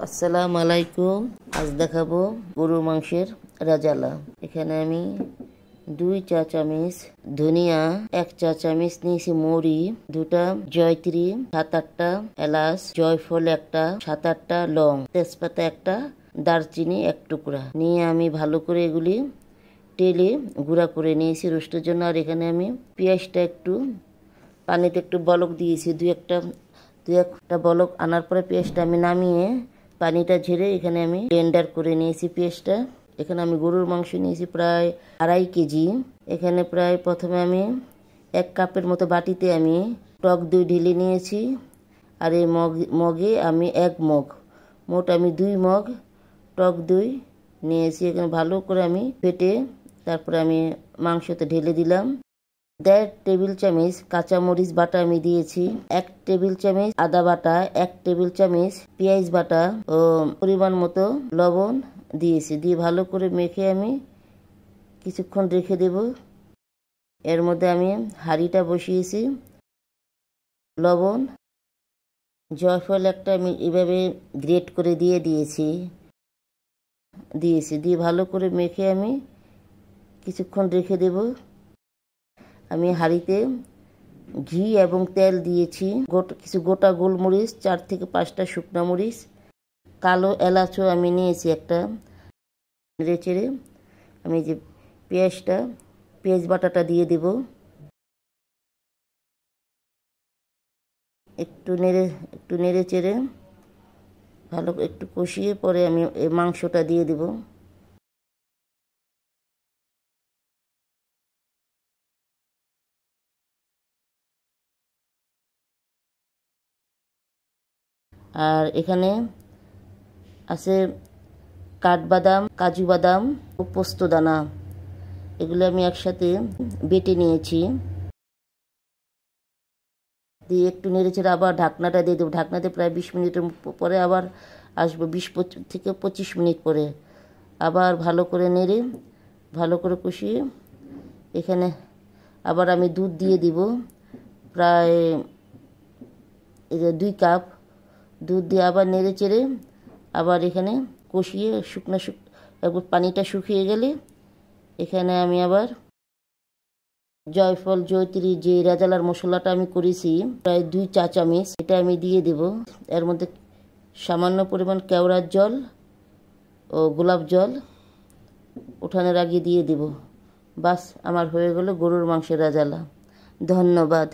আসসালামু আলাইকুম। আজ দেখাবো গরুর মাংসের রাজালা। এখানে আমি 2 চা চামচ ধনিয়া, 1 চা চামচ নিয়েছি মৌরি, 2টা জয়ত্রী, 7-8টা এলাচ, জয়ফল 1টা, 7-8টা লং, তেজপাতা 1টা, দারচিনি 1 টুকরা নিয়ে আমি ভালো করে এগুলি তেলে গুঁড়া করে নিয়েছি রোস্টের জন্য। আর এখানে আমি পেঁয়াজটা একটু পানিতে একটু বলক দিয়েছি, দুই একটা বলক আনার পরে পেঁয়াজটা আমি নামিয়ে পানিটা ঝেড়ে এখানে আমি ব্লেন্ডার করে নিয়েছি পেঁয়াজটা। এখানে আমি গরুর মাংস নিয়েছি প্রায় 2.5 কেজি। এখানে প্রায় প্রথমে আমি 1 কাপের মতো বাটিতে আমি টক দই ঢেলে নিয়েছি। আর এই মগে আমি 1 মগ, মোট আমি 2 মগ টক দই নিয়েছি। এখানে ভালো করে আমি ফেটে তারপরে আমি মাংসতে ঢেলে দিলাম। 1.5 টেবিল চামচ কাঁচামরিচ বাটা আমি দিয়েছি, 1 টেবিল চামচ আদা বাটা, 1 টেবিল চামচ পেঁয়াজ বাটা ও পরিমাণ মতো লবণ দিয়েছি। দিয়ে ভালো করে মেখে আমি কিছুক্ষণ রেখে দেব। এর মধ্যে আমি হাঁড়িটা বসিয়েছি, লবণ, জয়ফল একটা আমি এভাবে গ্রেট করে দিয়েছি। দিয়ে ভালো করে মেখে আমি কিছুক্ষণ রেখে দেব। আমি হাঁড়িতে ঘি এবং তেল দিয়েছি, কিছু গোটা গোলমরিচ, 4 থেকে 5টা শুকনা মরিচ, কালো এলাচও আমি নিয়েছি একটা। নেড়েচেড়ে আমি যে পেঁয়াজ বাটাটা দিয়ে দেব। একটু নেড়ে চেড়ে ভালো একটু কষিয়ে পরে আমি এই মাংসটা দিয়ে দেব। আর এখানে আছে কাঠবাদাম, কাজু বাদাম ও পোস্তদানা, এগুলো আমি একসাথে বেটে নিয়েছি। দিয়ে একটু নেড়েচেড়ে আবার ঢাকনাটা দিয়ে দেবো। ঢাকনাতে প্রায় 20 মিনিটের পরে আবার আসবো, 20 থেকে 25 মিনিট পরে আবার ভালো করে নেড়ে ভালো করে কষিয়ে এখানে আবার আমি দুধ দিয়ে দিব, প্রায় 2 কাপ দুধ দিয়ে আবার নেড়ে চেড়ে আবার এখানে কষিয়ে একবার পানিটা শুকিয়ে গেলে এখানে আমি আবার জয়ফল জয়ত্রী যে রাজালার মশলাটা আমি করেছি প্রায় 2 চা চামচ, এটা আমি দিয়ে দেব। এর মধ্যে সামান্য পরিমাণ কেওড়ার জল ও গোলাপ জল ওঠানোর আগে দিয়ে দেব। বাস আমার হয়ে গেল গরুর মাংসের রাজালা। ধন্যবাদ।